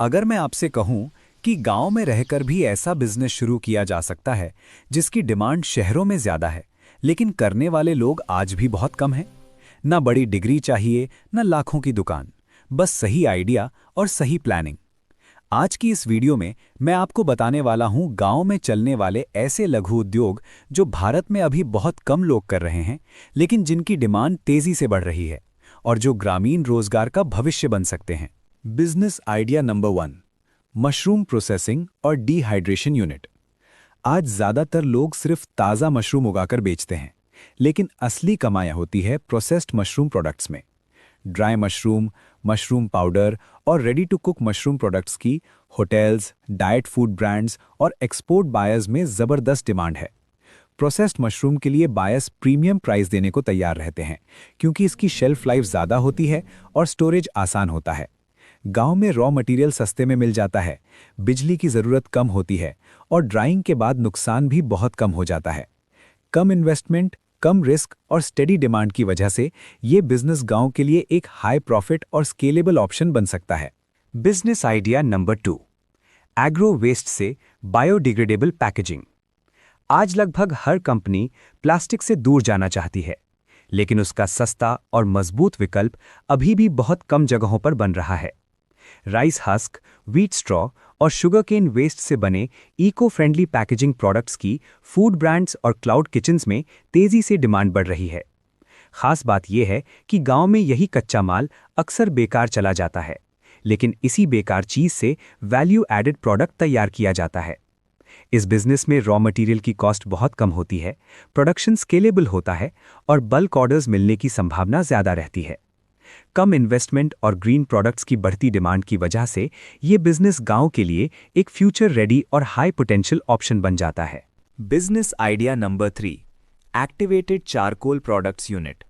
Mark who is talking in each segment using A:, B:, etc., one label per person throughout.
A: अगर मैं आपसे कहूं कि गांव में रहकर भी ऐसा बिजनेस शुरू किया जा सकता है जिसकी डिमांड शहरों में ज्यादा है, लेकिन करने वाले लोग आज भी बहुत कम हैं। ना बड़ी डिग्री चाहिए, ना लाखों की दुकान, बस सही आइडिया और सही प्लानिंग। आज की इस वीडियो में मैं आपको बताने वाला हूं गांव में चलने वाले ऐसे लघु उद्योग जो भारत में अभी बहुत कम लोग कर रहे हैं, लेकिन जिनकी डिमांड तेजी से बढ़ रही है और जो ग्रामीण रोजगार का भविष्य बन सकते हैं। Business idea number 1, mushroom processing और डिहाइड्रेशन यूनिट। आज ज़्यादातर लोग सिर्फ ताज़ा मशरूम उगाकर बेचते हैं, लेकिन असली कमाई होती है प्रोसेस्ड मशरूम प्रोडक्ट्स में। ड्राई मशरूम, मशरूम पाउडर और ready to cook mushroom products की होटल्स, डाइट फूड ब्रांड्स और एक्सपोर्ट बायर्स में ज़बरदस्त डिमांड है। प्रोसेस्ड मशरूम के लिए बायर्स प्रीमियम प्राइस देने को तैयार रहते हैं, क्योंकि इसकी शेल्फ लाइफ ज़्यादा होती है और स्टोरेज आसान होता है। गांव में रॉ मटेरियल सस्ते में मिल जाता है, बिजली की ज़रूरत कम होती है और ड्राइंग के बाद नुकसान भी बहुत कम हो जाता है। कम इन्वेस्टमेंट, कम रिस्क और स्टेडी डिमांड की वजह से ये बिजनेस गांव के लिए एक हाई प्रॉफिट और स्केलेबल ऑप्शन बन सकता है। Business idea number 2, agro waste से बायोडिग्रेडेबल पैकेजिंग। आज लगभग हर कंपनी प्लास्टिक से दूर जाना चाहती है, लेकिन उसका सस्ता और मजबूत विकल्प अभी भी बहुत कम जगहों पर बन रहा है। राइस हस्क, व्हीट स्ट्रॉ और शुगरकेन वेस्ट से बने इको फ्रेंडली पैकेजिंग प्रोडक्ट्स की फूड ब्रांड्स और क्लाउड किचन्स में तेजी से डिमांड बढ़ रही है। खास बात यह है कि गांव में यही कच्चा माल अक्सर बेकार चला जाता है, लेकिन इसी बेकार चीज से वैल्यू एडेड प्रोडक्ट तैयार किया जाता है। इस बिजनेस में रॉ मटेरियल की कॉस्ट बहुत कम होती है, प्रोडक्शन स्केलेबल होता है और बल्क ऑर्डर्स मिलने की संभावना ज्यादा रहती है। कम इन्वेस्टमेंट और ग्रीन प्रोडक्ट्स की बढ़ती डिमांड की वजह से ये बिजनेस गांव के लिए एक फ्यूचर रेडी और हाई पोटेंशियल ऑप्शन बन जाता है। Business idea number 3, activated charcoal products unit.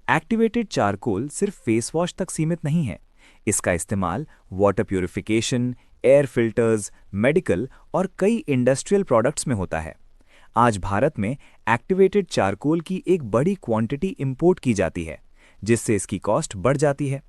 A: Activated charcoal सिर्फ फेस वॉश तक सीमित नहीं है। इसका इस्तेमाल water purification, air filters, medical और कई इंडस्ट्रियल प्रोडक्ट्स में होता है। आज भारत में एक्टिवेटेड चारकोल की एक बड़ी क्वांटिटी इंपोर्ट की जाती है, जिससे इसकी कॉस्ट बढ़ जाती है।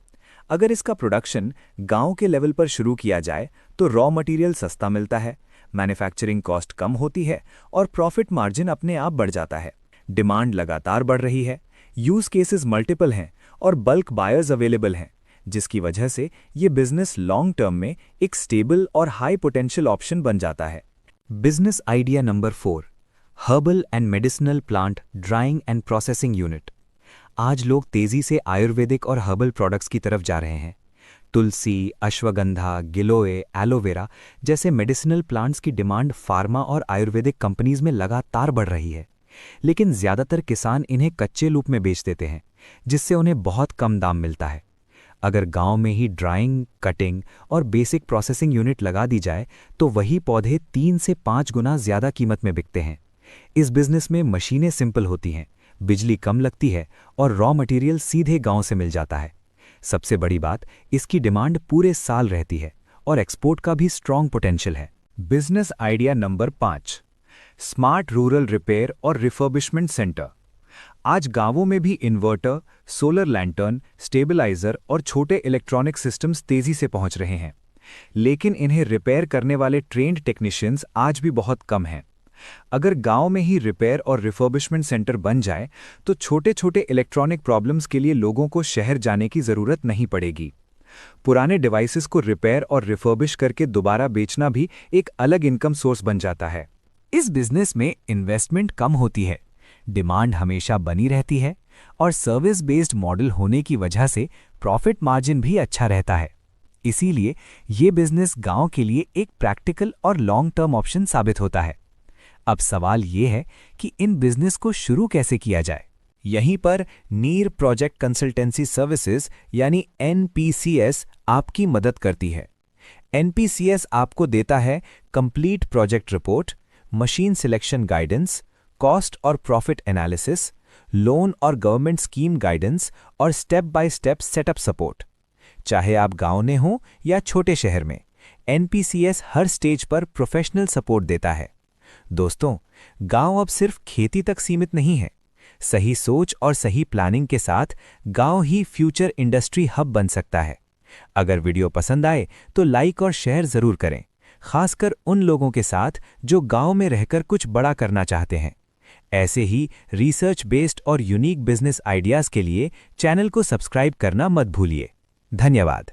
A: अगर इसका प्रोडक्शन गांव के लेवल पर शुरू किया जाए तो रॉ मटेरियल सस्ता मिलता है, मैन्युफैक्चरिंग कॉस्ट कम होती है और प्रॉफिट मार्जिन अपने आप बढ़ जाता है। डिमांड लगातार बढ़ रही है, यूज केसेस मल्टीपल हैं और बल्क बायर्स अवेलेबल हैं, जिसकी वजह से ये बिजनेस लॉन्ग टर्म में एक स्टेबल और हाई पोटेंशियल ऑप्शन बन जाता है। Business idea number 4, herbal and medicinal plant drawing and processing unit. आज लोग तेजी से आयुर्वेदिक और हर्बल प्रोडक्ट्स की तरफ जा रहे हैं। तुलसी, अश्वगंधा, गिलोय, एलोवेरा जैसे मेडिसिनल प्लांट्स की डिमांड फार्मा और आयुर्वेदिक कंपनीज में लगातार बढ़ रही है, लेकिन ज्यादातर किसान इन्हें कच्चे रूप में बेच देते हैं, जिससे उन्हें बहुत कम दाम मिलता है। अगर गांव में ही ड्राइंग, कटिंग और बेसिक प्रोसेसिंग यूनिट लगा दी जाए तो वही पौधे 3 से 5 गुना ज्यादा कीमत में बिकते हैं। इस बिजनेस में मशीनें सिंपल होती हैं, बिजली कम लगती है और रॉ मटेरियल सीधे गांव से मिल जाता है। सबसे बड़ी बात, इसकी डिमांड पूरे साल रहती है और एक्सपोर्ट का भी स्ट्रॉन्ग पोटेंशियल है। Business idea number 5, smart rural repair और रिफर्बिशमेंट सेंटर। आज गांवों में भी इन्वर्टर, सोलर लैंटर्न, स्टेबलाइजर और छोटे इलेक्ट्रॉनिक सिस्टम्स तेजी से पहुंच रहे हैं, लेकिन इन्हें रिपेयर करने वाले ट्रेन्ड टेक्नीशियंस आज भी बहुत कम हैं। अगर गांव में ही रिपेयर और रिफर्बिशमेंट सेंटर बन जाए तो छोटे छोटे इलेक्ट्रॉनिक प्रॉब्लम्स के लिए लोगों को शहर जाने की ज़रूरत नहीं पड़ेगी। पुराने डिवाइसेस को रिपेयर और रिफर्बिश करके दोबारा बेचना भी एक अलग इनकम सोर्स बन जाता है। इस बिजनेस में इन्वेस्टमेंट कम होती है, डिमांड हमेशा बनी रहती है और सर्विस बेस्ड मॉडल होने की वजह से प्रॉफिट मार्जिन भी अच्छा रहता है। इसीलिए ये बिजनेस गांव के लिए एक प्रैक्टिकल और लॉन्ग टर्म ऑप्शन साबित होता है। अब सवाल ये है कि इन बिजनेस को शुरू कैसे किया जाए। यहीं पर नीर प्रोजेक्ट कंसल्टेंसी सर्विसेज यानी NPCS आपकी मदद करती है। NPCS आपको देता है complete project report, machine selection guidance, cost और प्रॉफिट एनालिसिस, लोन और गवर्नमेंट स्कीम गाइडेंस और step by step setup support. चाहे आप गांव में हो या छोटे शहर में, NPCS हर स्टेज पर प्रोफेशनल सपोर्ट देता है। दोस्तों, गांव अब सिर्फ खेती तक सीमित नहीं है। सही सोच और सही प्लानिंग के साथ गांव ही फ्यूचर इंडस्ट्री हब बन सकता है, अगर वीडियो पसंद आए तो लाइक और शेयर जरूर करें, खासकर उन लोगों के साथ जो गांव में रहकर कुछ बड़ा करना चाहते हैं। ऐसे ही रिसर्च बेस्ड और यूनिक बिजनेस आइडियाज के लिए चैनल को सब्सक्राइब करना मत भूलिए। धन्यवाद।